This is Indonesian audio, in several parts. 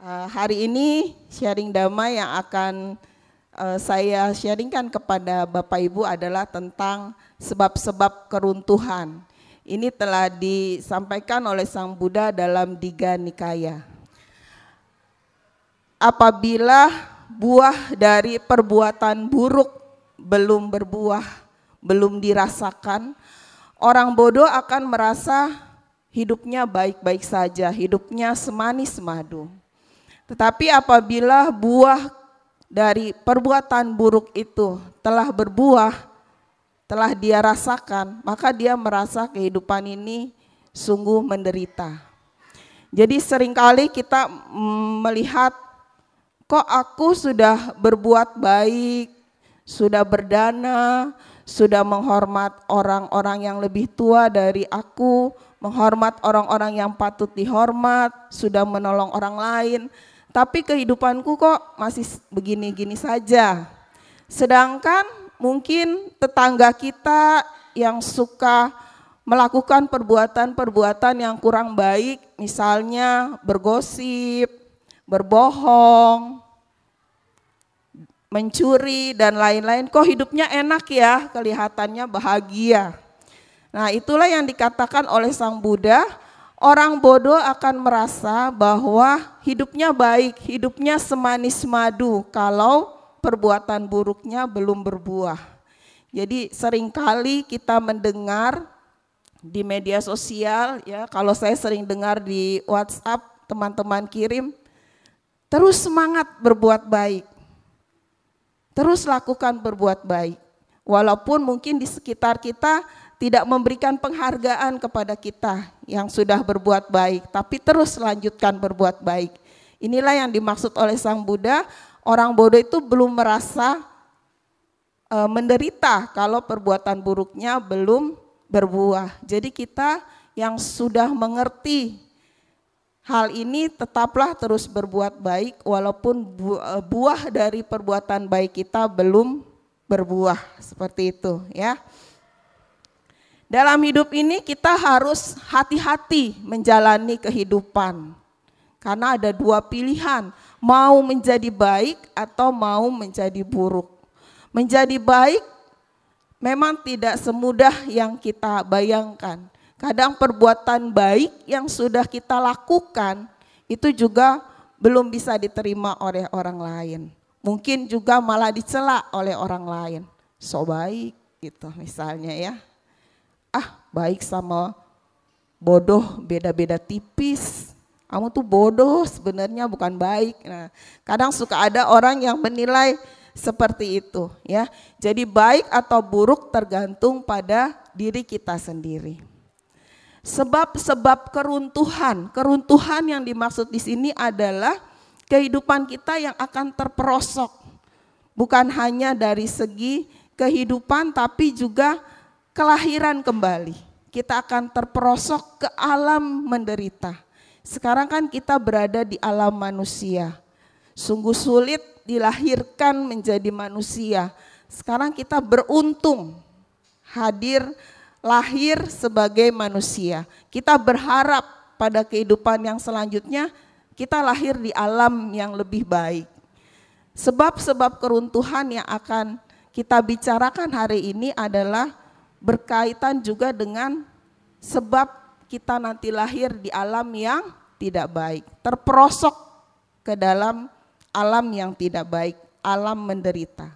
Hari ini sharing damai yang akan saya sharingkan kepada Bapak Ibu adalah tentang sebab-sebab keruntuhan. Ini telah disampaikan oleh Sang Buddha dalam Digha Nikaya. Apabila buah dari perbuatan buruk belum berbuah, belum dirasakan, orang bodoh akan merasa hidupnya baik-baik saja, hidupnya semanis madu. Tetapi apabila buah dari perbuatan buruk itu telah berbuah, telah dia rasakan, maka dia merasa kehidupan ini sungguh menderita. Jadi seringkali kita melihat, kok aku sudah berbuat baik, sudah berdana, sudah menghormat orang-orang yang lebih tua dari aku, menghormat orang-orang yang patut dihormat, sudah menolong orang lain, tapi kehidupanku kok masih begini-gini saja. Sedangkan mungkin tetangga kita yang suka melakukan perbuatan-perbuatan yang kurang baik, misalnya bergosip, berbohong, mencuri dan lain-lain, kok hidupnya enak ya, kelihatannya bahagia. Nah, itulah yang dikatakan oleh Sang Buddha, orang bodoh akan merasa bahwa hidupnya baik, hidupnya semanis madu kalau perbuatan buruknya belum berbuah. Jadi seringkali kita mendengar di media sosial, ya, kalau saya sering dengar di WhatsApp teman-teman kirim, terus semangat berbuat baik, terus lakukan berbuat baik. Walaupun mungkin di sekitar kita tidak memberikan penghargaan kepada kita yang sudah berbuat baik, tapi terus lanjutkan berbuat baik. Inilah yang dimaksud oleh Sang Buddha, orang bodoh itu belum merasa menderita kalau perbuatan buruknya belum berbuah. Jadi kita yang sudah mengerti hal ini tetaplah terus berbuat baik walaupun buah dari perbuatan baik kita belum berbuah, seperti itu ya. Dalam hidup ini kita harus hati-hati menjalani kehidupan. Karena ada dua pilihan, mau menjadi baik atau mau menjadi buruk. Menjadi baik memang tidak semudah yang kita bayangkan. Kadang perbuatan baik yang sudah kita lakukan itu juga belum bisa diterima oleh orang lain. Mungkin juga malah dicela oleh orang lain. So baik gitu misalnya ya. Baik sama bodoh beda-beda tipis. Kamu tuh bodoh sebenarnya bukan baik. Nah, kadang suka ada orang yang menilai seperti itu ya. Jadi baik atau buruk tergantung pada diri kita sendiri. Sebab-sebab keruntuhan yang dimaksud di sini adalah kehidupan kita yang akan terperosok. Bukan hanya dari segi kehidupan tapi juga kelahiran kembali. Kita akan terperosok ke alam menderita. Sekarang kan kita berada di alam manusia. Sungguh sulit dilahirkan menjadi manusia. Sekarang kita beruntung lahir sebagai manusia. Kita berharap pada kehidupan yang selanjutnya kita lahir di alam yang lebih baik. Sebab-sebab keruntuhan yang akan kita bicarakan hari ini adalah berkaitan juga dengan sebab kita nanti lahir di alam yang tidak baik, terperosok ke dalam alam yang tidak baik, alam menderita.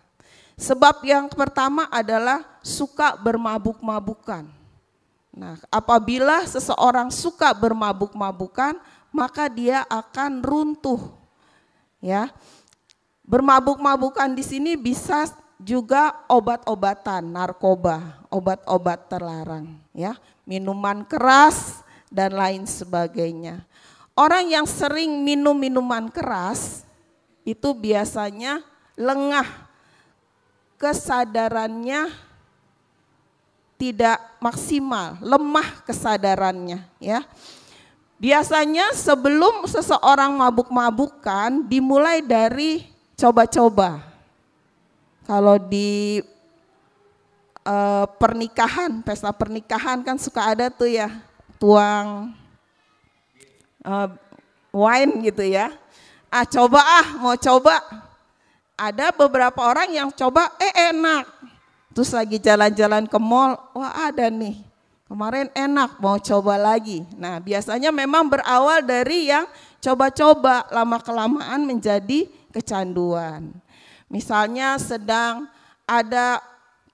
Sebab yang pertama adalah suka bermabuk-mabukan. Nah, apabila seseorang suka bermabuk-mabukan, maka dia akan runtuh. Ya. Bermabuk-mabukan di sini bisa juga obat-obatan, narkoba, obat-obat terlarang, ya, minuman keras dan lain sebagainya. Orang yang sering minum minuman keras itu biasanya lengah, kesadarannya tidak maksimal, lemah kesadarannya, ya. Biasanya sebelum seseorang mabuk-mabukan dimulai dari coba-coba. Kalau di pernikahan, pesta pernikahan kan suka ada tuh ya, tuang wine gitu ya. Mau coba. Ada beberapa orang yang coba, enak. Terus lagi jalan-jalan ke mall, wah ada nih. Kemarin enak, mau coba lagi. Nah biasanya memang berawal dari yang coba-coba, lama-kelamaan menjadi kecanduan. Misalnya sedang ada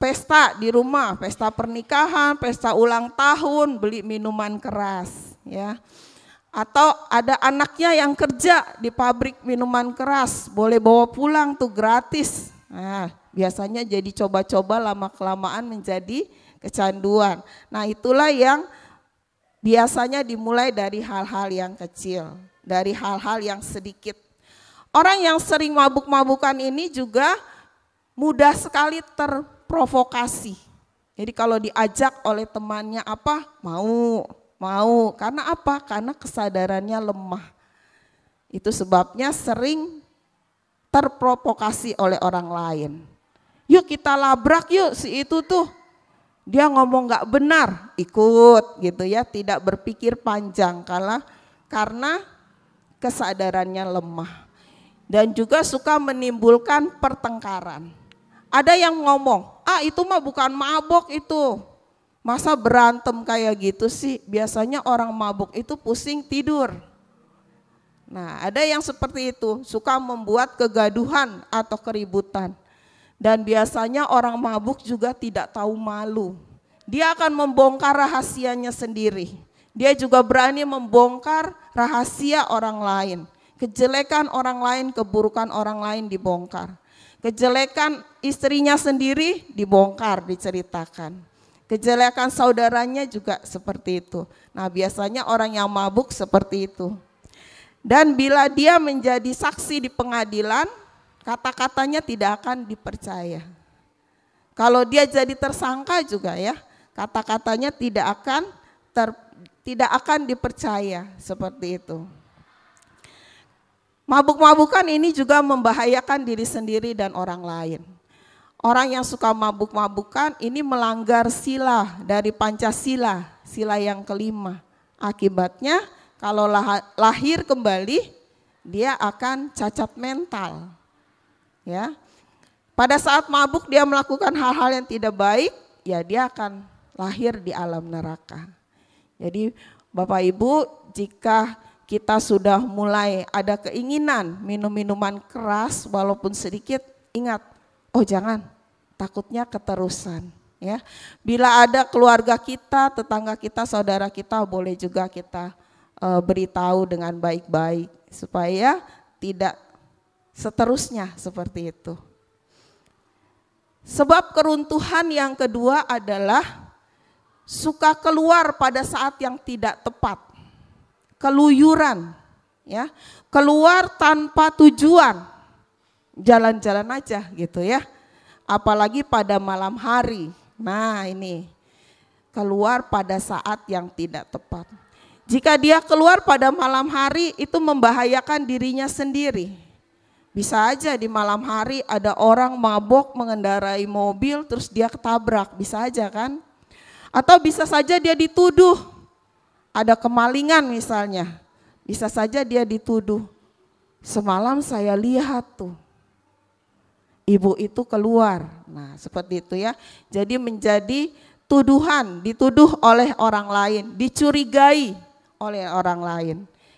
pesta di rumah, pesta pernikahan, pesta ulang tahun, beli minuman keras. Ya. Atau ada anaknya yang kerja di pabrik minuman keras, boleh bawa pulang tuh gratis. Nah, biasanya jadi coba-coba lama-kelamaan menjadi kecanduan. Nah itulah yang biasanya dimulai dari hal-hal yang kecil, dari hal-hal yang sedikit. Orang yang sering mabuk-mabukan ini juga mudah sekali terprovokasi. Jadi kalau diajak oleh temannya apa, mau. Karena apa? Karena kesadarannya lemah. Itu sebabnya sering terprovokasi oleh orang lain. Yuk kita labrak yuk si itu tuh. Dia ngomong gak benar, ikut gitu ya. Tidak berpikir panjang karena kesadarannya lemah. Dan juga suka menimbulkan pertengkaran. Ada yang ngomong, itu mah bukan mabok itu. Masa berantem kayak gitu sih? Biasanya orang mabuk itu pusing tidur. Nah, ada yang seperti itu, suka membuat kegaduhan atau keributan. Dan biasanya orang mabuk juga tidak tahu malu. Dia akan membongkar rahasianya sendiri. Dia juga berani membongkar rahasia orang lain. Kejelekan orang lain, keburukan orang lain dibongkar. Kejelekan istrinya sendiri dibongkar, diceritakan. Kejelekan saudaranya juga seperti itu. Nah biasanya orang yang mabuk seperti itu. Dan bila dia menjadi saksi di pengadilan, kata-katanya tidak akan dipercaya. Kalau dia jadi tersangka juga ya, kata-katanya tidak akan dipercaya seperti itu. Mabuk-mabukan ini juga membahayakan diri sendiri dan orang lain. Orang yang suka mabuk-mabukan ini melanggar sila dari Pancasila, sila yang kelima. Akibatnya kalau lahir kembali dia akan cacat mental. Ya. Pada saat mabuk dia melakukan hal-hal yang tidak baik, ya dia akan lahir di alam neraka. Jadi Bapak Ibu, jika kita sudah mulai ada keinginan minum minuman keras walaupun sedikit, ingat, jangan, takutnya keterusan. Ya, bila ada keluarga kita, tetangga kita, saudara kita, boleh juga kita beritahu dengan baik-baik supaya tidak seterusnya seperti itu. Sebab keruntuhan yang kedua adalah suka keluar pada saat yang tidak tepat, keluyuran, ya, keluar tanpa tujuan, jalan-jalan aja gitu ya. Apalagi pada malam hari. Nah ini, keluar pada saat yang tidak tepat. Jika dia keluar pada malam hari itu membahayakan dirinya sendiri. Bisa aja di malam hari ada orang mabok mengendarai mobil terus dia ketabrak, bisa aja kan. Atau bisa saja dia dituduh, ada kemalingan misalnya. Bisa saja dia dituduh, semalam saya lihat tuh. Ibu itu keluar, nah seperti itu ya. Jadi menjadi tuduhan, dituduh oleh orang lain, dicurigai oleh orang lain.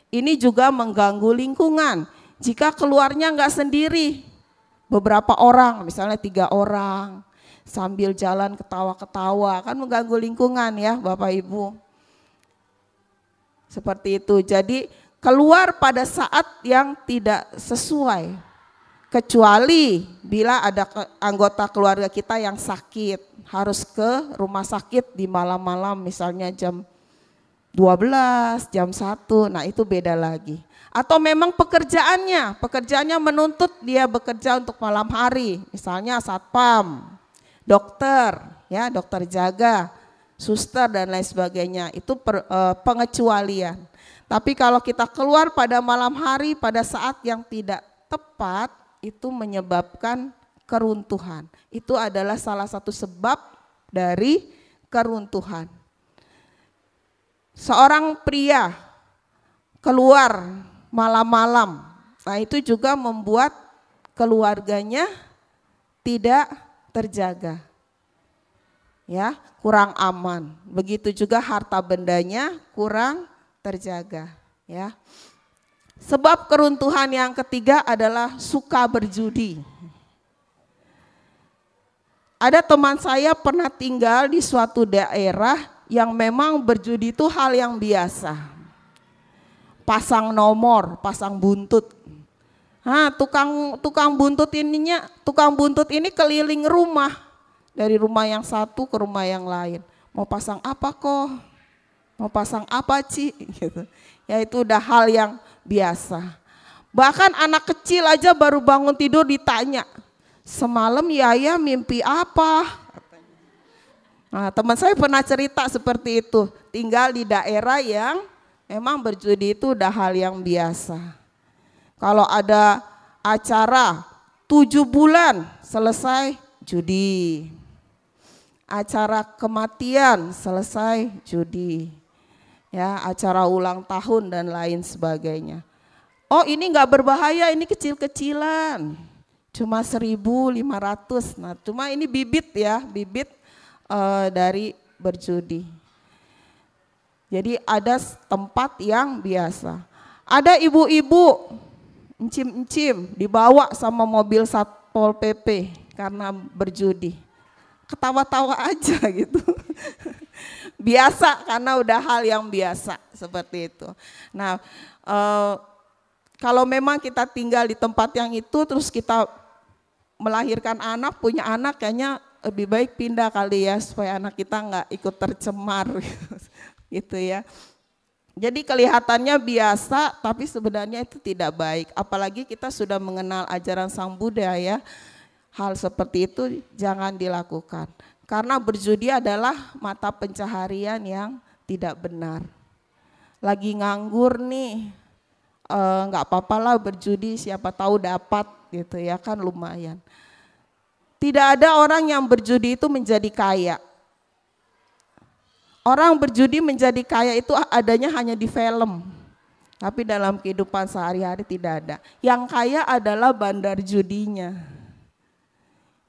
Ini juga mengganggu lingkungan. Jika keluarnya enggak sendiri, beberapa orang, misalnya 3 orang, sambil jalan ketawa-ketawa, kan mengganggu lingkungan ya Bapak Ibu. Seperti itu, jadi keluar pada saat yang tidak sesuai. Kecuali bila ada anggota keluarga kita yang sakit, harus ke rumah sakit di malam-malam misalnya jam 12, jam 1, nah itu beda lagi. Atau memang pekerjaannya menuntut dia bekerja untuk malam hari, misalnya satpam, dokter, ya dokter jaga, suster dan lain sebagainya, itu pengecualian. Tapi kalau kita keluar pada malam hari pada saat yang tidak tepat, itu menyebabkan keruntuhan. Itu adalah salah satu sebab dari keruntuhan. Seorang pria keluar malam-malam Nah, itu juga membuat keluarganya tidak terjaga. Ya, kurang aman. Begitu juga harta bendanya kurang terjaga, ya. Sebab keruntuhan yang ketiga adalah suka berjudi. Ada teman saya pernah tinggal di suatu daerah yang memang berjudi itu hal yang biasa. Pasang nomor, pasang buntut. Nah, tukang buntut ini keliling rumah. Dari rumah yang satu ke rumah yang lain. Mau pasang apa kok? Mau pasang apa Ci? Gitu. Ya itu udah hal yang biasa. Bahkan anak kecil aja baru bangun tidur ditanya, semalam Yaya mimpi apa? Nah, teman saya pernah cerita seperti itu, tinggal di daerah yang memang berjudi itu udah hal yang biasa. Kalau ada acara 7 bulan selesai judi. Acara kematian selesai judi. Ya, acara ulang tahun dan lain sebagainya. Oh, ini enggak berbahaya, ini kecil-kecilan. Cuma 1.500. Nah, cuma ini bibit ya, bibit dari berjudi. Jadi ada tempat yang biasa. Ada ibu-ibu encim-encim dibawa sama mobil Satpol PP karena berjudi. Ketawa-tawa aja gitu. Biasa karena udah hal yang biasa seperti itu. Nah, kalau memang kita tinggal di tempat yang itu terus kita melahirkan anak, punya anak, kayaknya lebih baik pindah kali ya supaya anak kita nggak ikut tercemar gitu ya. Jadi kelihatannya biasa tapi sebenarnya itu tidak baik. Apalagi kita sudah mengenal ajaran Sang Buddha ya. Hal seperti itu jangan dilakukan. Karena berjudi adalah mata pencaharian yang tidak benar. Lagi nganggur nih, nggak apa-apa lah berjudi, siapa tahu dapat gitu ya kan lumayan. Tidak ada orang yang berjudi itu menjadi kaya. Orang berjudi menjadi kaya itu adanya hanya di film. Tapi dalam kehidupan sehari-hari tidak ada. Yang kaya adalah bandar judinya.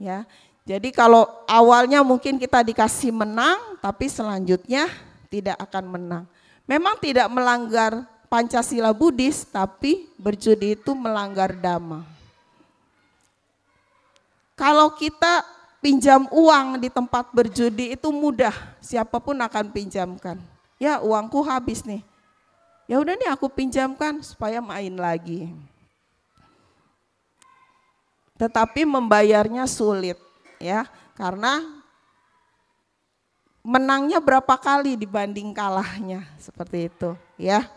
Ya, jadi kalau awalnya mungkin kita dikasih menang, tapi selanjutnya tidak akan menang. Memang tidak melanggar Pancasila Buddhis, tapi berjudi itu melanggar Dhamma. Kalau kita pinjam uang di tempat berjudi itu mudah, siapapun akan pinjamkan. Ya uangku habis nih, ya udah nih aku pinjamkan supaya main lagi. Tetapi membayarnya sulit ya, karena menangnya berapa kali dibanding kalahnya seperti itu ya.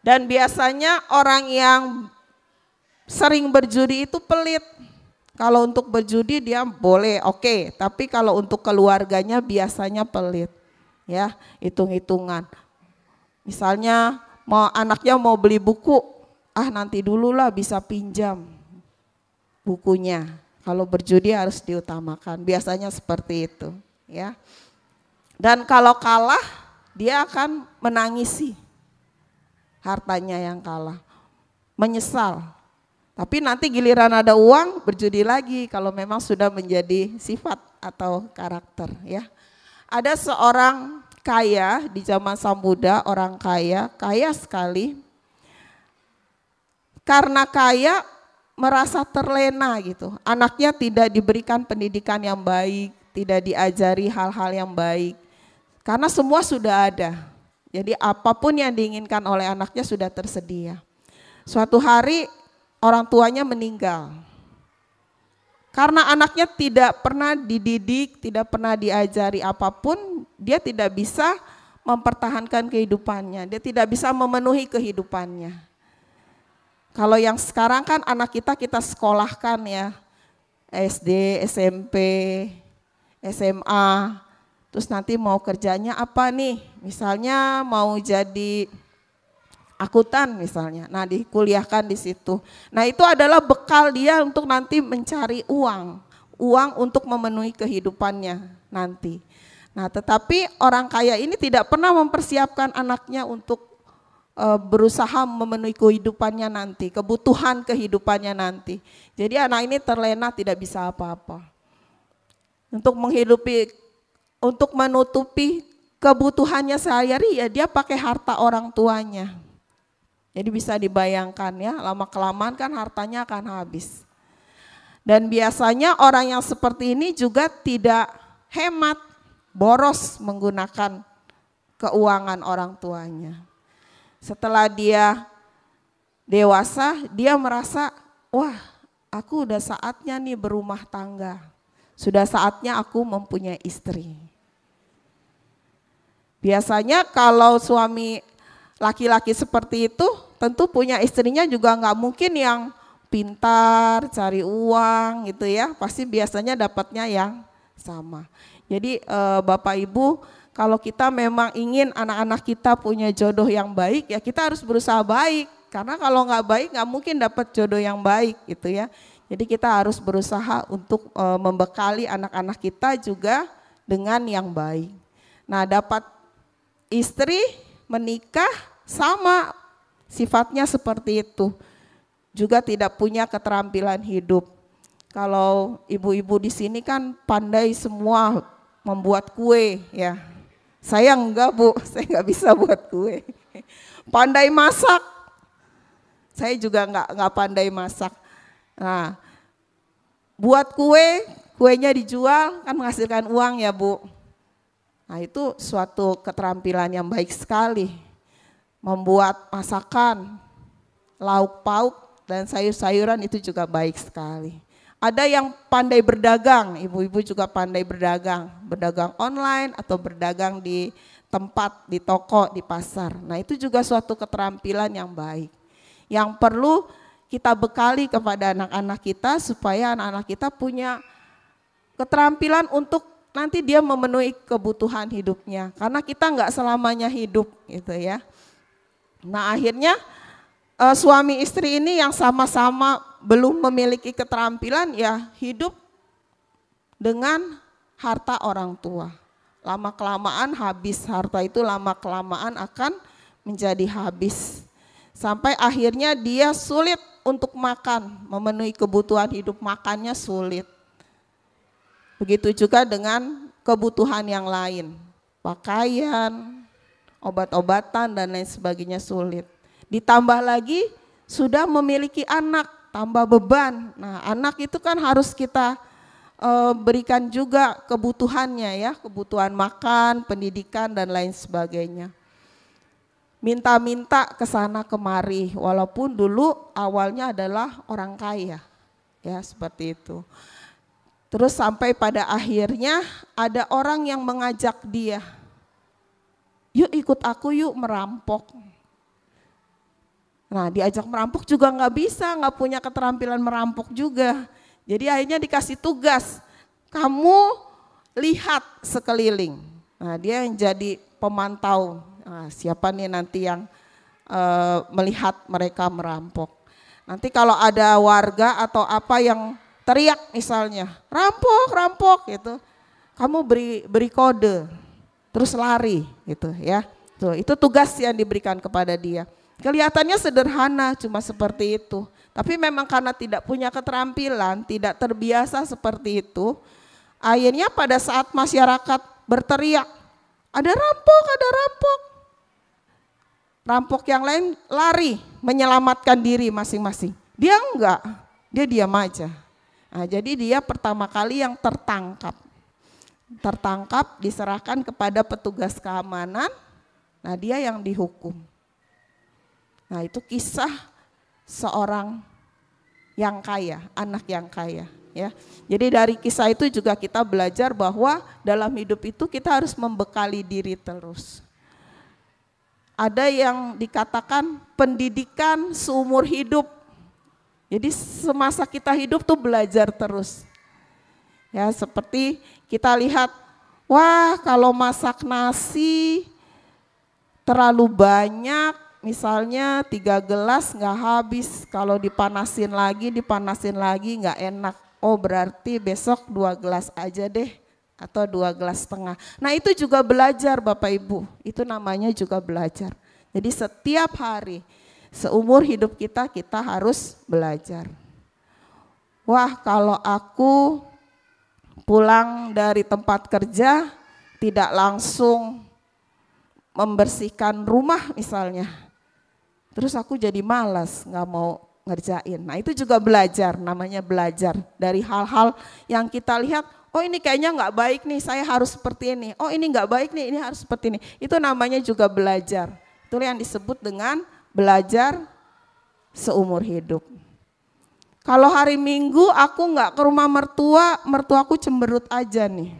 Dan biasanya orang yang sering berjudi itu pelit. Kalau untuk berjudi dia boleh oke, tapi kalau untuk keluarganya biasanya pelit ya, hitung-hitungan. Misalnya anaknya mau beli buku, nanti dulu lah bisa pinjam bukunya. Kalau berjudi harus diutamakan, biasanya seperti itu ya. Dan kalau kalah dia akan menangisi hartanya yang kalah, menyesal. Tapi nanti giliran ada uang berjudi lagi kalau memang sudah menjadi sifat atau karakter ya. Ada seorang kaya di zaman Sang Buddha, orang kaya sekali. Karena kaya merasa terlena gitu. Anaknya tidak diberikan pendidikan yang baik, tidak diajari hal-hal yang baik. Karena semua sudah ada. Jadi apapun yang diinginkan oleh anaknya sudah tersedia. Suatu hari orang tuanya meninggal. Karena anaknya tidak pernah dididik, tidak pernah diajari apapun, dia tidak bisa mempertahankan kehidupannya. Dia tidak bisa memenuhi kehidupannya. Kalau yang sekarang kan anak kita sekolahkan ya, SD, SMP, SMA, terus nanti mau kerjanya apa nih? Misalnya mau jadi akuntan misalnya, nah dikuliahkan di situ. Nah itu adalah bekal dia untuk nanti mencari uang untuk memenuhi kehidupannya nanti. Nah tetapi orang kaya ini tidak pernah mempersiapkan anaknya untuk berusaha memenuhi kehidupannya nanti, kebutuhan kehidupannya nanti. Jadi anak ini terlena tidak bisa apa-apa. Untuk menutupi kebutuhannya sehari-hari ya dia pakai harta orang tuanya. Jadi bisa dibayangkan ya, lama-kelamaan kan hartanya akan habis. Dan biasanya orang yang seperti ini juga tidak hemat, boros menggunakan keuangan orang tuanya. Setelah dia dewasa, dia merasa, wah aku udah saatnya nih berumah tangga. Sudah saatnya aku mempunyai istri. Biasanya kalau suami laki-laki seperti itu, tentu punya istrinya juga nggak mungkin yang pintar, cari uang gitu ya. Pasti biasanya dapatnya yang sama. Jadi Bapak Ibu, kalau kita memang ingin anak-anak kita punya jodoh yang baik, ya kita harus berusaha baik. Karena kalau nggak baik nggak mungkin dapat jodoh yang baik gitu ya. Jadi kita harus berusaha untuk membekali anak-anak kita juga dengan yang baik. Nah dapat istri, menikah sama sifatnya seperti itu. Juga tidak punya keterampilan hidup. Kalau ibu-ibu di sini kan pandai semua membuat kue ya. Saya enggak Bu, saya enggak bisa buat kue. Pandai masak, saya juga enggak pandai masak. Nah, buat kuenya dijual kan menghasilkan uang ya Bu. Nah itu suatu keterampilan yang baik sekali. Membuat masakan, lauk pauk dan sayur-sayuran itu juga baik sekali. Ada yang pandai berdagang, ibu-ibu juga pandai berdagang online atau berdagang di tempat, di toko, di pasar. Nah itu juga suatu keterampilan yang baik. Yang perlu kita bekali kepada anak-anak kita supaya anak-anak kita punya keterampilan untuk nanti dia memenuhi kebutuhan hidupnya. Karena kita nggak selamanya hidup gitu ya. Nah akhirnya suami istri ini yang sama-sama belum memiliki keterampilan ya hidup dengan harta orang tua. Lama-kelamaan habis, harta itu lama-kelamaan akan menjadi habis. Sampai akhirnya dia sulit untuk makan, memenuhi kebutuhan hidup makannya sulit. Begitu juga dengan kebutuhan yang lain, pakaian, obat-obatan dan lain sebagainya sulit. Ditambah lagi sudah memiliki anak, tambah beban. Nah anak itu kan harus kita berikan juga kebutuhannya ya, kebutuhan makan, pendidikan dan lain sebagainya. Minta-minta ke sana kemari, walaupun dulu awalnya adalah orang kaya, ya seperti itu. Terus sampai pada akhirnya ada orang yang mengajak dia, yuk ikut aku yuk merampok. Nah diajak merampok juga nggak bisa, nggak punya keterampilan merampok juga. Jadi akhirnya dikasih tugas, kamu lihat sekeliling. Nah dia yang jadi pemantau, nah, siapa nih nanti yang melihat mereka merampok. Nanti kalau ada warga atau apa yang teriak misalnya, rampok, rampok gitu, kamu beri kode, terus lari gitu ya. Tuh, itu tugas yang diberikan kepada dia. Kelihatannya sederhana, cuma seperti itu. Tapi memang karena tidak punya keterampilan, tidak terbiasa seperti itu, akhirnya pada saat masyarakat berteriak, ada rampok, ada rampok. Rampok yang lain lari, menyelamatkan diri masing-masing. Dia enggak, dia diam aja. Nah, jadi dia pertama kali yang tertangkap. Tertangkap, diserahkan kepada petugas keamanan, nah dia yang dihukum. Nah itu kisah seorang yang kaya, anak yang kaya ya. Jadi dari kisah itu juga kita belajar bahwa dalam hidup itu kita harus membekali diri terus. Ada yang dikatakan pendidikan seumur hidup. Jadi semasa kita hidup tuh belajar terus. Ya seperti kita lihat, wah kalau masak nasi terlalu banyak, misalnya 3 gelas nggak habis, kalau dipanasin lagi nggak enak. Oh berarti besok 2 gelas aja deh atau 2,5 gelas. Nah itu juga belajar Bapak Ibu, itu namanya juga belajar. Jadi setiap hari, seumur hidup kita harus belajar. Wah, kalau aku pulang dari tempat kerja tidak langsung membersihkan rumah misalnya, terus aku jadi malas, nggak mau ngerjain. Nah itu juga belajar, namanya belajar dari hal-hal yang kita lihat, oh ini kayaknya nggak baik nih, saya harus seperti ini. Oh ini nggak baik nih, ini harus seperti ini. Itu namanya juga belajar. Itu yang disebut dengan belajar seumur hidup. Kalau hari Minggu aku nggak ke rumah mertua, mertuaku cemberut aja nih.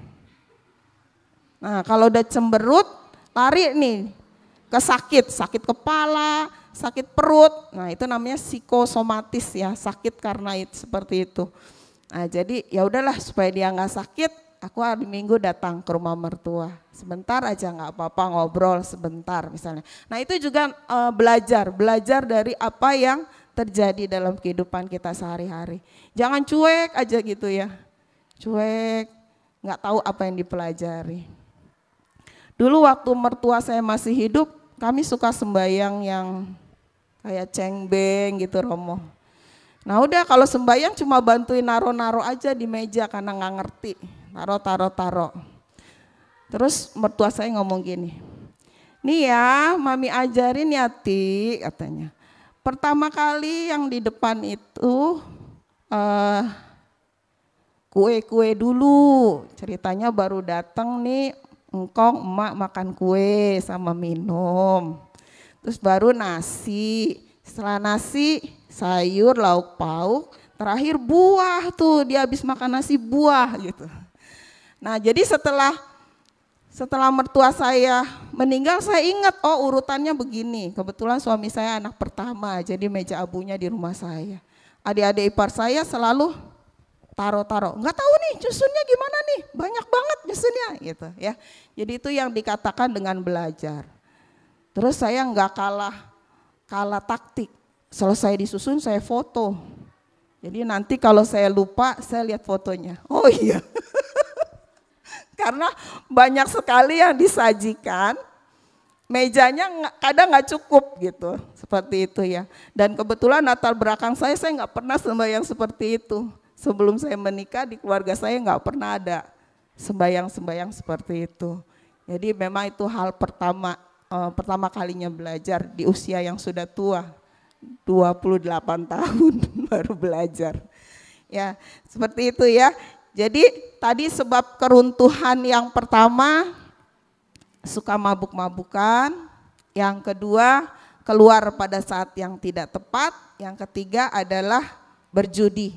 Nah kalau udah cemberut, lari nih ke sakit kepala, sakit perut. Nah itu namanya psikosomatis ya, sakit karena itu seperti itu. Nah jadi ya udahlah supaya dia nggak sakit, aku hari Minggu datang ke rumah mertua. Sebentar aja nggak apa-apa, ngobrol sebentar misalnya. Nah itu juga belajar dari apa yang terjadi dalam kehidupan kita sehari-hari. Jangan cuek aja gitu ya, cuek, nggak tahu apa yang dipelajari. Dulu waktu mertua saya masih hidup, kami suka sembahyang yang kayak cengbeng gitu Romo. Nah udah kalau sembahyang cuma bantuin naro-naro aja di meja karena nggak ngerti. Taro. Terus mertua saya ngomong gini, nih ya mami ajarin ya Ti katanya. Pertama kali yang di depan itu kue-kue dulu. Ceritanya baru datang nih engkong emak makan kue sama minum. Terus baru nasi, setelah nasi sayur, lauk pauk, terakhir buah tuh, dia habis makan nasi buah gitu. Nah jadi setelah mertua saya meninggal saya ingat, oh urutannya begini. Kebetulan suami saya anak pertama, jadi meja abunya di rumah saya. Adik-adik ipar saya selalu taro-taro, nggak tahu nih nyusunnya gimana nih, banyak banget nyusunnya gitu ya. Jadi itu yang dikatakan dengan belajar. Terus saya nggak kalah taktik. Selesai disusun saya foto. Jadi nanti kalau saya lupa saya lihat fotonya. Oh iya. Karena banyak sekali yang disajikan, mejanya kadang nggak cukup gitu, seperti itu ya. Dan kebetulan latar belakang saya nggak pernah sembahyang seperti itu. Sebelum saya menikah di keluarga saya nggak pernah ada sembahyang seperti itu. Jadi memang itu hal pertama kalinya belajar di usia yang sudah tua, 28 tahun baru belajar. Ya seperti itu ya. Jadi tadi sebab keruntuhan yang pertama suka mabuk-mabukan, yang kedua keluar pada saat yang tidak tepat, yang ketiga adalah berjudi.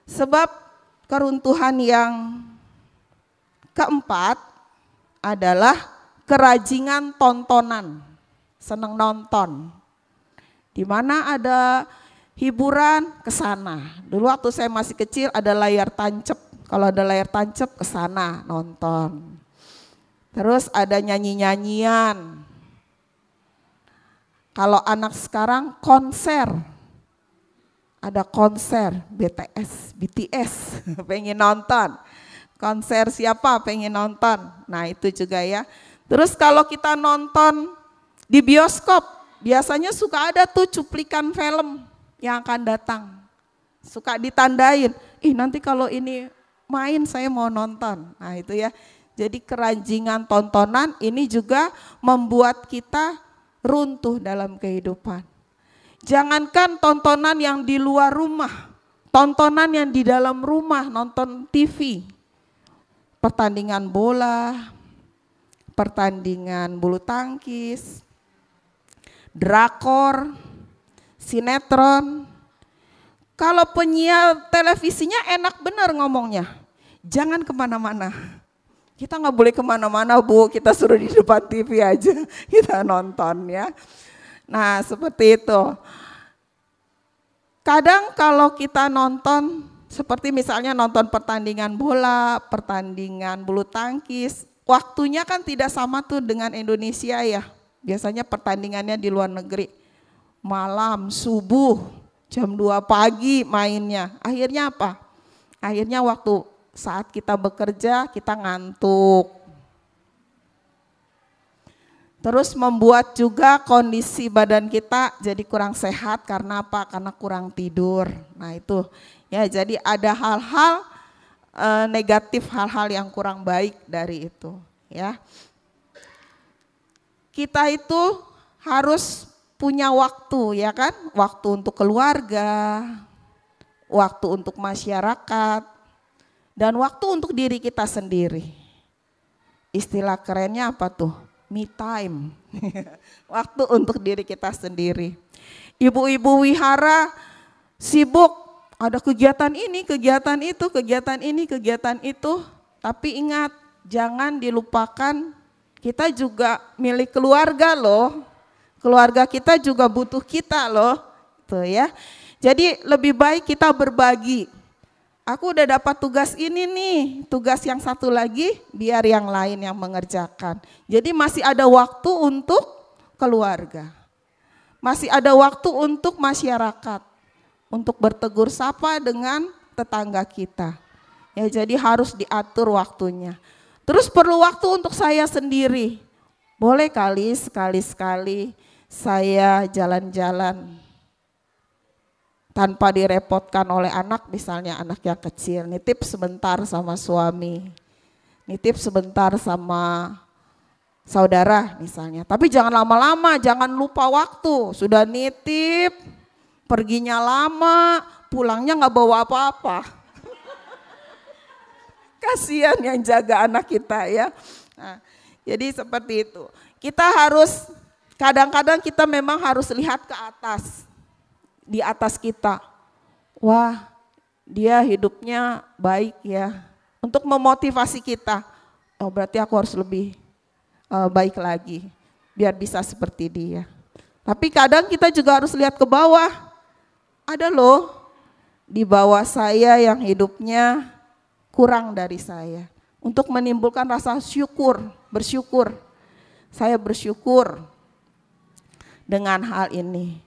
Sebab keruntuhan yang keempat adalah kerajingan tontonan, senang nonton. Di mana ada hiburan ke sana. Dulu waktu saya masih kecil ada layar tancap. Kalau ada layar tancap ke sana nonton. Terus ada nyanyi-nyanyian. Kalau anak sekarang konser. Ada konser BTS pengen nonton. Konser siapa pengen nonton. Nah itu juga ya. Terus kalau kita nonton di bioskop, biasanya suka ada tuh cuplikan film yang akan datang. Suka ditandain, nanti kalau ini main saya mau nonton. Nah itu ya, jadi keranjingan tontonan ini juga membuat kita runtuh dalam kehidupan. Jangankan tontonan yang di luar rumah, tontonan yang di dalam rumah, nonton TV. Pertandingan bola, pertandingan bulu tangkis, drakor, sinetron. Kalau penyiar televisinya enak benar ngomongnya, jangan kemana-mana. Kita nggak boleh kemana-mana Bu, kita suruh di depan TV aja, kita nonton ya. Nah seperti itu. Kadang kalau kita nonton, seperti misalnya nonton pertandingan bola, pertandingan bulu tangkis, waktunya kan tidak sama tuh dengan Indonesia ya. Biasanya pertandingannya di luar negeri. Malam, subuh, jam 2 pagi mainnya. Akhirnya apa? Akhirnya waktu saat kita bekerja kita ngantuk. Terus membuat juga kondisi badan kita jadi kurang sehat karena apa? Karena kurang tidur. Nah itu ya, jadi ada hal-hal negatif, hal-hal yang kurang baik dari itu ya. Kita itu harus punya waktu ya kan, waktu untuk keluarga, waktu untuk masyarakat, dan waktu untuk diri kita sendiri. Istilah kerennya apa tuh? Me time. Waktu untuk diri kita sendiri. Ibu-ibu wihara sibuk, ada kegiatan ini, kegiatan itu, kegiatan ini, kegiatan itu. Tapi ingat, jangan dilupakan kita juga milik keluarga loh. Keluarga kita juga butuh kita loh. Tuh ya. Jadi lebih baik kita berbagi. Aku udah dapat tugas ini nih, tugas yang satu lagi biar yang lain yang mengerjakan. Jadi masih ada waktu untuk keluarga. Masih ada waktu untuk masyarakat. Untuk bertegur sapa dengan tetangga kita. Ya, jadi harus diatur waktunya. Terus perlu waktu untuk saya sendiri. Boleh kali sekali-sekali saya jalan-jalan tanpa direpotkan oleh anak, misalnya anak yang kecil, nitip sebentar sama suami, nitip sebentar sama saudara misalnya. Tapi jangan lama-lama, jangan lupa waktu, sudah nitip, perginya lama, pulangnya nggak bawa apa-apa. Kasihan yang jaga anak kita ya. Nah, jadi seperti itu. Kita harus, kadang-kadang kita memang harus lihat ke atas. Di atas kita, wah dia hidupnya baik ya, untuk memotivasi kita, oh berarti aku harus lebih baik lagi, biar bisa seperti dia. Tapi kadang kita juga harus lihat ke bawah, ada loh di bawah saya yang hidupnya kurang dari saya, untuk menimbulkan rasa syukur, bersyukur. Saya bersyukur dengan hal ini.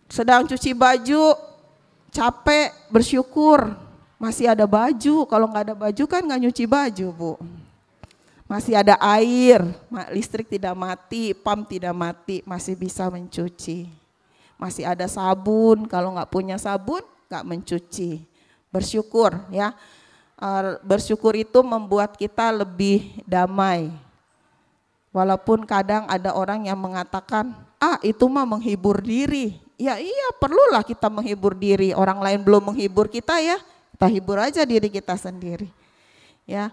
Sedang cuci baju, capek, bersyukur masih ada baju. Kalau nggak ada baju kan nggak nyuci baju, Bu. Masih ada air, listrik tidak mati, pam tidak mati, masih bisa mencuci. Masih ada sabun, kalau nggak punya sabun nggak mencuci. Bersyukur ya. Bersyukur itu membuat kita lebih damai. Walaupun kadang ada orang yang mengatakan, itu mah menghibur diri. Ya iya, perlulah kita menghibur diri. Orang lain belum menghibur kita ya, kita hibur aja diri kita sendiri. Ya,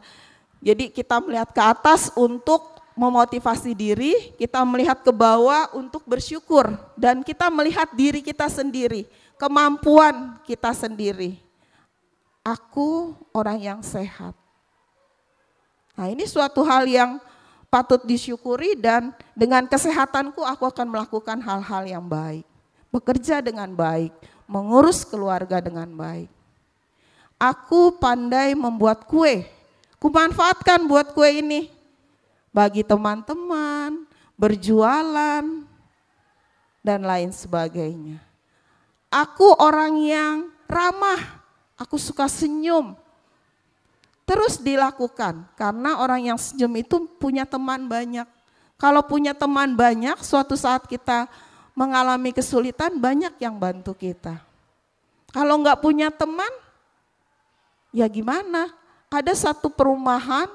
jadi kita melihat ke atas untuk memotivasi diri, kita melihat ke bawah untuk bersyukur, dan kita melihat diri kita sendiri, kemampuan kita sendiri. Aku orang yang sehat. Nah ini suatu hal yang patut disyukuri, dan dengan kesehatanku aku akan melakukan hal-hal yang baik. Bekerja dengan baik, mengurus keluarga dengan baik. Aku pandai membuat kue, kumanfaatkan buat kue ini. Bagi teman-teman, berjualan, dan lain sebagainya. Aku orang yang ramah, aku suka senyum. Terus dilakukan, karena orang yang senyum itu punya teman banyak. Kalau punya teman banyak, suatu saat kita mengalami kesulitan, banyak yang bantu kita. Kalau enggak punya teman, ya gimana? Ada satu perumahan,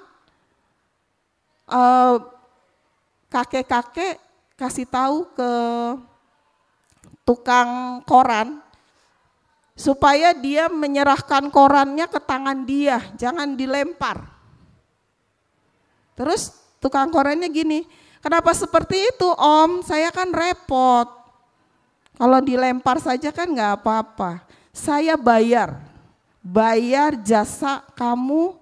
kakek-kakek kasih tahu ke tukang koran, supaya dia menyerahkan korannya ke tangan dia, jangan dilempar. Terus tukang korannya gini, kenapa seperti itu Om? Saya kan repot. Kalau dilempar saja kan nggak apa-apa. Saya bayar jasa kamu,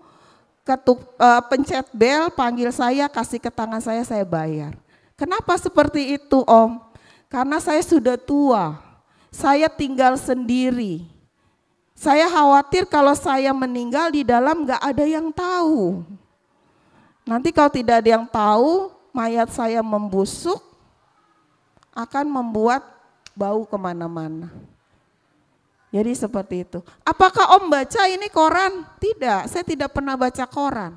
pencet bel, panggil saya, kasih ke tangan saya bayar. Kenapa seperti itu Om? Karena saya sudah tua, saya tinggal sendiri. Saya khawatir kalau saya meninggal di dalam nggak ada yang tahu. Nanti kalau tidak ada yang tahu, mayat saya membusuk, akan membuat bau kemana-mana. Jadi seperti itu. Apakah Om baca ini koran? Tidak, saya tidak pernah baca koran.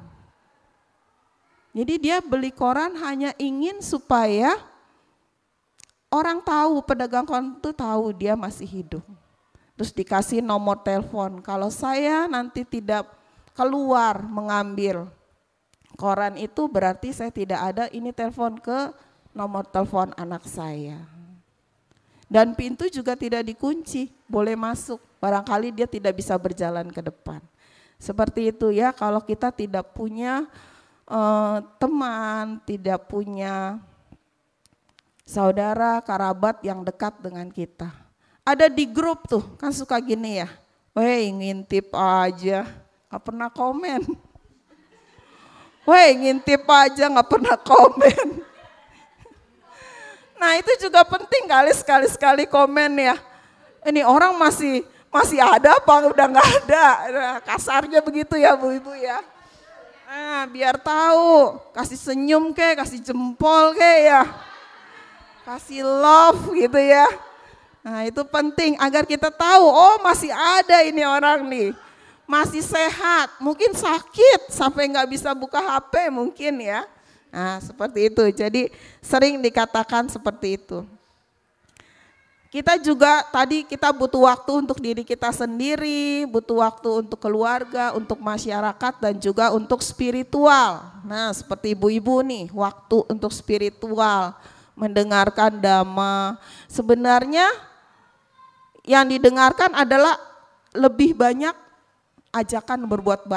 Jadi dia beli koran hanya ingin supaya orang tahu, pedagang koran itu tahu dia masih hidup. Terus dikasih nomor telepon, kalau saya nanti tidak keluar mengambil koran itu berarti saya tidak ada, ini telepon ke nomor telepon anak saya. Dan pintu juga tidak dikunci, boleh masuk, barangkali dia tidak bisa berjalan ke depan. Seperti itu ya, kalau kita tidak punya teman, tidak punya saudara, kerabat yang dekat dengan kita. Ada di grup tuh, kan suka gini ya, weh ngintip aja, gak pernah komen. Weh ngintip aja gak pernah komen. Nah itu juga penting kali sekali-sekali komen ya. Ini orang masih ada apa udah gak ada. Nah, kasarnya begitu ya Bu Ibu ya. Nah biar tahu, kasih senyum kek, kasih jempol kek ya. Kasih love gitu ya. Nah itu penting agar kita tahu, oh masih ada ini orang nih. Masih sehat, mungkin sakit sampai gak bisa buka HP mungkin ya. Nah seperti itu, jadi sering dikatakan seperti itu. Kita juga tadi kita butuh waktu untuk diri kita sendiri, butuh waktu untuk keluarga, untuk masyarakat dan juga untuk spiritual. Nah seperti ibu-ibu nih, waktu untuk spiritual, mendengarkan dhamma. Sebenarnya yang didengarkan adalah lebih banyak ajakan berbuat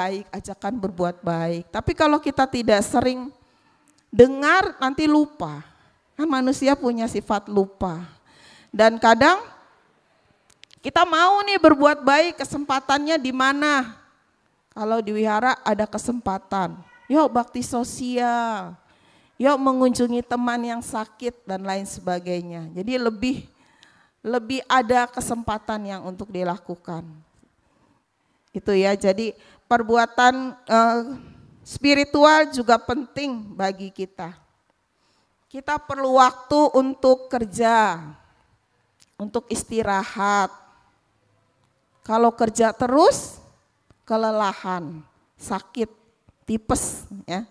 baik. Tapi kalau kita tidak sering dengar nanti lupa. Kan manusia punya sifat lupa. Dan kadang kita mau nih berbuat baik, kesempatannya di mana? Kalau di wihara ada kesempatan, yuk bakti sosial, yuk mengunjungi teman yang sakit dan lain sebagainya. Jadi lebih ada kesempatan yang untuk dilakukan. Itu ya, jadi perbuatan spiritual juga penting bagi kita. Kita perlu waktu untuk kerja, untuk istirahat. Kalau kerja terus, kelelahan, sakit, tipes. Ya.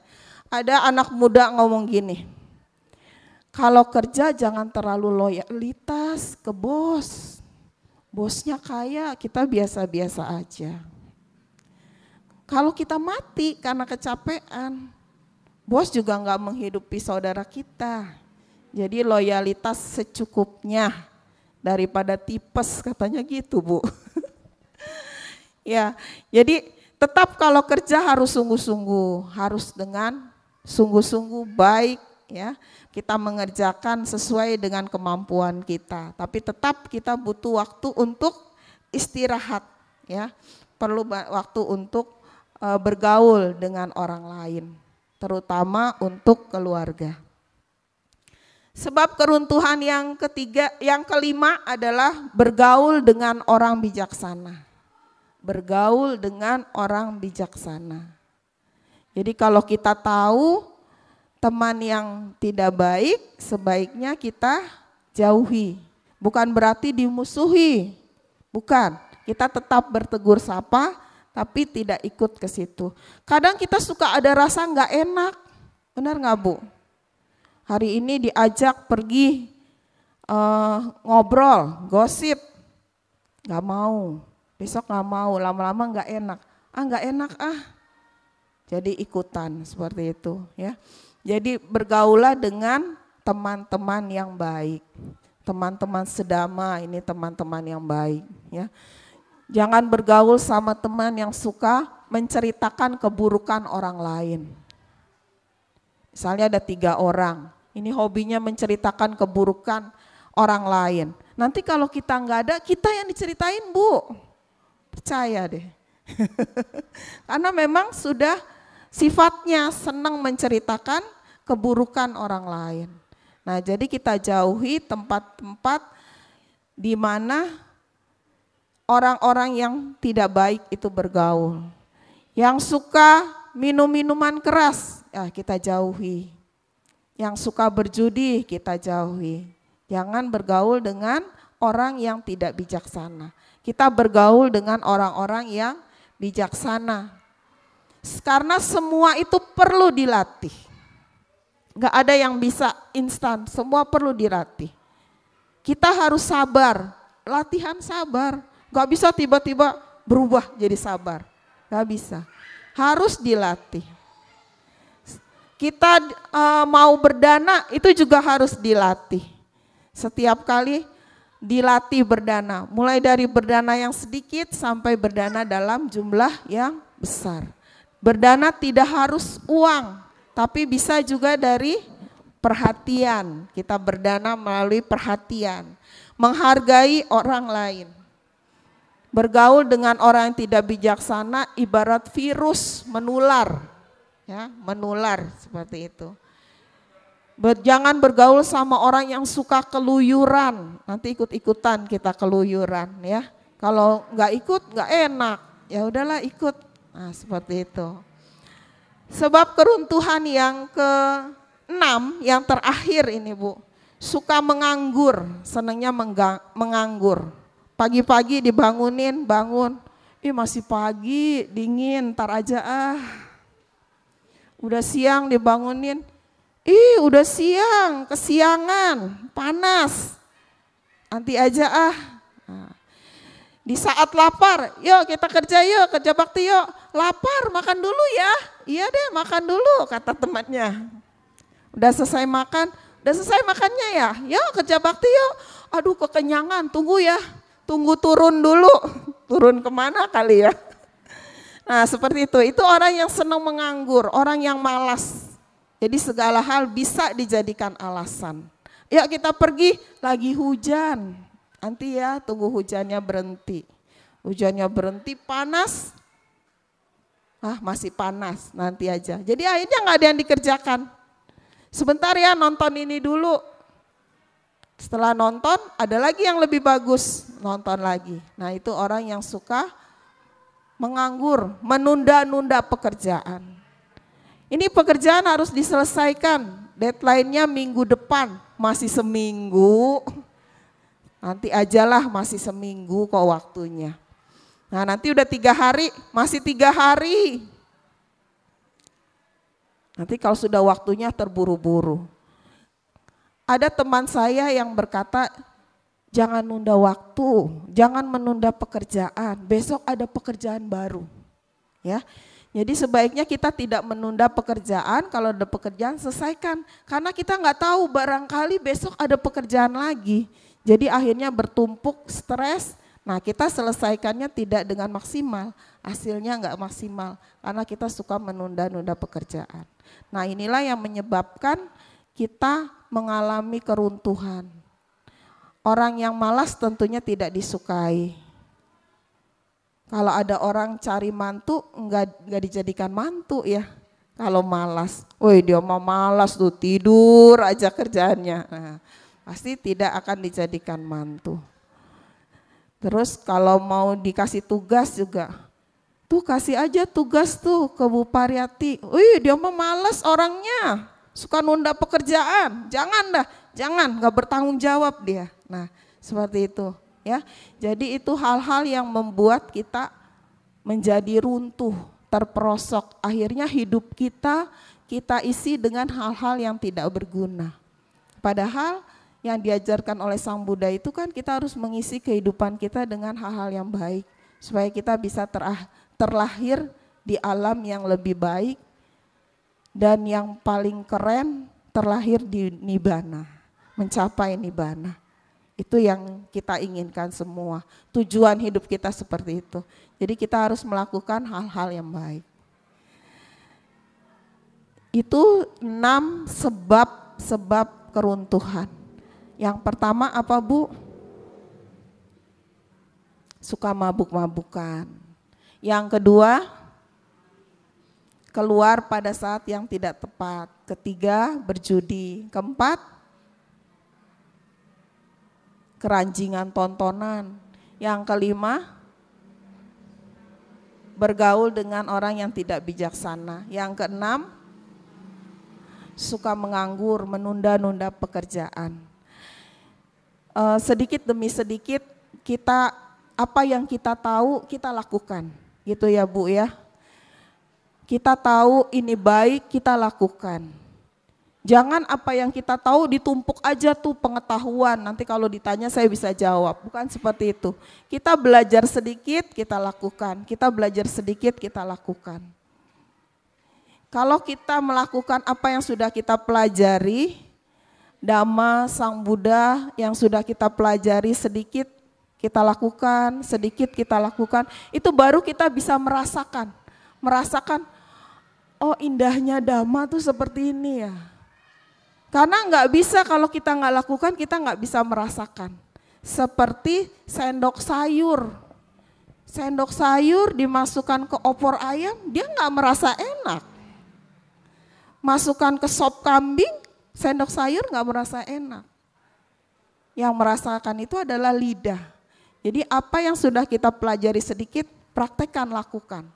Ada anak muda ngomong gini, kalau kerja jangan terlalu loyalitas ke bos. Bosnya kaya, kita biasa-biasa aja. Kalau kita mati karena kecapean, bos juga enggak menghidupi saudara kita. Jadi loyalitas secukupnya daripada tipes, katanya gitu Bu. Ya, jadi tetap kalau kerja harus sungguh-sungguh, harus dengan sungguh-sungguh baik ya. Kita mengerjakan sesuai dengan kemampuan kita, tapi tetap kita butuh waktu untuk istirahat ya. Perlu waktu untuk bergaul dengan orang lain, terutama untuk keluarga. Sebab keruntuhan yang kelima adalah bergaul dengan orang bijaksana. Bergaul dengan orang bijaksana. Jadi kalau kita tahu teman yang tidak baik, sebaiknya kita jauhi. Bukan berarti dimusuhi, bukan. Kita tetap bertegur sapa, tapi tidak ikut ke situ. Kadang kita suka ada rasa nggak enak, benar nggak Bu? Hari ini diajak pergi ngobrol, gosip, nggak mau. Besok nggak mau, lama-lama nggak enak. Nggak enak Jadi ikutan seperti itu ya. Jadi bergaulah dengan teman-teman yang baik, teman-teman sedama, ini teman-teman yang baik ya. Jangan bergaul sama teman yang suka menceritakan keburukan orang lain. Misalnya ada 3 orang, ini hobinya menceritakan keburukan orang lain. Nanti kalau kita nggak ada, kita yang diceritain Bu. Percaya deh. Karena memang sudah sifatnya senang menceritakan keburukan orang lain. Nah jadi kita jauhi tempat-tempat di mana orang-orang yang tidak baik itu bergaul. Yang suka minum minuman keras, ya kita jauhi. Yang suka berjudi, kita jauhi. Jangan bergaul dengan orang yang tidak bijaksana. Kita bergaul dengan orang-orang yang bijaksana. Karena semua itu perlu dilatih. Nggak ada yang bisa instan, semua perlu dilatih. Kita harus sabar, latihan sabar. Nggak bisa tiba-tiba berubah jadi sabar, nggak bisa. Harus dilatih. Kita mau berdana itu juga harus dilatih. Setiap kali dilatih berdana, mulai dari berdana yang sedikit sampai berdana dalam jumlah yang besar. Berdana tidak harus uang, tapi bisa juga dari perhatian. Kita berdana melalui perhatian, menghargai orang lain. Bergaul dengan orang yang tidak bijaksana ibarat virus menular. Ya, menular seperti itu. Jangan bergaul sama orang yang suka keluyuran, nanti ikut-ikutan kita keluyuran ya. Kalau nggak ikut nggak enak, ya udahlah ikut. Nah seperti itu. Sebab keruntuhan yang ke-6 yang terakhir ini Bu, suka menganggur, senangnya menganggur. Pagi-pagi dibangunin, bangun, masih pagi, dingin, ntar aja ah. Udah siang dibangunin, udah siang, kesiangan, panas, nanti aja ah. Nah, di saat lapar, yuk kita kerja yuk, kerja bakti yuk. Lapar, makan dulu ya. Iya deh makan dulu kata temannya. Udah selesai makan, udah selesai makannya ya. Yuk kerja bakti yuk. Aduh kekenyangan, tunggu ya. Tunggu turun dulu. Turun kemana kali ya. Nah seperti itu orang yang senang menganggur, orang yang malas. Jadi segala hal bisa dijadikan alasan. Yuk kita pergi, lagi hujan. Nanti ya tunggu hujannya berhenti. Hujannya berhenti, panas. Masih panas, nanti aja. Jadi akhirnya gak ada yang dikerjakan. Sebentar ya nonton ini dulu. Setelah nonton ada lagi yang lebih bagus, nonton lagi. Nah itu orang yang suka menganggur, menunda-nunda pekerjaan. Ini pekerjaan harus diselesaikan, deadline-nya minggu depan, masih seminggu. Nanti ajalah masih seminggu kok waktunya. Nah nanti udah 3 hari, masih 3 hari. Nanti kalau sudah waktunya terburu-buru. Ada teman saya yang berkata, jangan nunda waktu, jangan menunda pekerjaan, besok ada pekerjaan baru. Ya, jadi sebaiknya kita tidak menunda pekerjaan, kalau ada pekerjaan selesaikan. Karena kita nggak tahu barangkali besok ada pekerjaan lagi. Jadi akhirnya bertumpuk stres, nah kita selesaikannya tidak dengan maksimal, hasilnya nggak maksimal. Karena kita suka menunda-nunda pekerjaan. Nah inilah yang menyebabkan kita mengalami keruntuhan. Orang yang malas tentunya tidak disukai. Kalau ada orang cari mantu, enggak dijadikan mantu ya. Kalau malas, woi dia mau malas tuh tidur aja kerjaannya. Nah, pasti tidak akan dijadikan mantu. Terus kalau mau dikasih tugas juga, tuh kasih aja tugas tuh ke Bu Pariyati. Wih dia mau malas orangnya, suka nunda pekerjaan. Jangan, nggak bertanggung jawab dia. Nah seperti itu ya. Jadi itu hal-hal yang membuat kita menjadi runtuh, terperosok. Akhirnya hidup kita isi dengan hal-hal yang tidak berguna. Padahal yang diajarkan oleh Sang Buddha itu kan kita harus mengisi kehidupan kita dengan hal-hal yang baik. Supaya kita bisa terlahir di alam yang lebih baik. Dan yang paling keren terlahir di Nibbana, mencapai Nibbana. Itu yang kita inginkan semua. Tujuan hidup kita seperti itu. Jadi kita harus melakukan hal-hal yang baik. Itu 6 sebab keruntuhan. Yang pertama apa Bu? Suka mabuk-mabukan. Yang kedua, keluar pada saat yang tidak tepat. Ketiga, berjudi. Keempat, keranjingan tontonan. Yang kelima, bergaul dengan orang yang tidak bijaksana. Yang keenam, suka menganggur, menunda-nunda pekerjaan. Sedikit demi sedikit kita apa yang kita tahu kita lakukan, gitu ya Bu ya. Kita tahu ini baik kita lakukan. Jangan apa yang kita tahu ditumpuk aja tuh pengetahuan, nanti kalau ditanya saya bisa jawab. Bukan seperti itu. Kita belajar sedikit, kita lakukan. Kita belajar sedikit, kita lakukan. Kalau kita melakukan apa yang sudah kita pelajari, Dhamma Sang Buddha yang sudah kita pelajari sedikit kita lakukan, sedikit kita lakukan, itu baru kita bisa merasakan. Oh indahnya Dhamma tuh seperti ini ya. Karena nggak bisa kalau kita nggak lakukan, kita nggak bisa merasakan. Seperti sendok sayur. Sendok sayur dimasukkan ke opor ayam, dia nggak merasa enak. Masukkan ke sop kambing, sendok sayur nggak merasa enak. Yang merasakan itu adalah lidah. Jadi apa yang sudah kita pelajari sedikit, praktekkan, lakukan.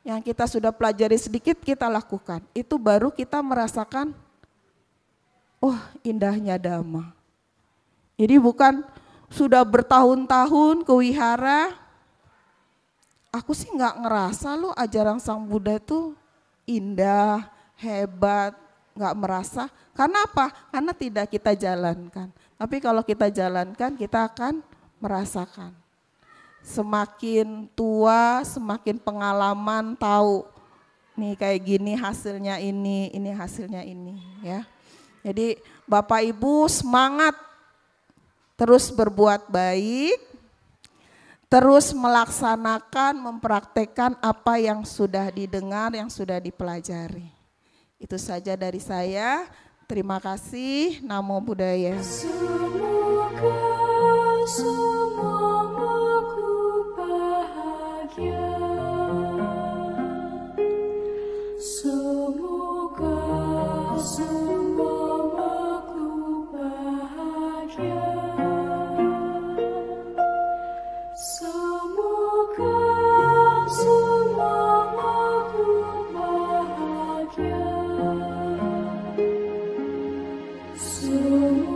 Yang kita sudah pelajari sedikit, kita lakukan. Itu baru kita merasakan, oh indahnya Dhamma. Jadi bukan sudah bertahun-tahun ke wihara, aku sih nggak ngerasa loh ajaran Sang Buddha itu indah, hebat, nggak merasa. Karena apa? Karena tidak kita jalankan. Tapi kalau kita jalankan, kita akan merasakan. Semakin tua, semakin pengalaman tahu. Nih kayak gini hasilnya ini hasilnya ini ya. Jadi Bapak Ibu semangat terus berbuat baik, terus melaksanakan, mempraktekkan apa yang sudah didengar, yang sudah dipelajari. Itu saja dari saya. Terima kasih. Namo Buddhaya. Semoga semuaku bahagia. Semoga semuaku bahagia. Semoga semuaku bahagia. Semoga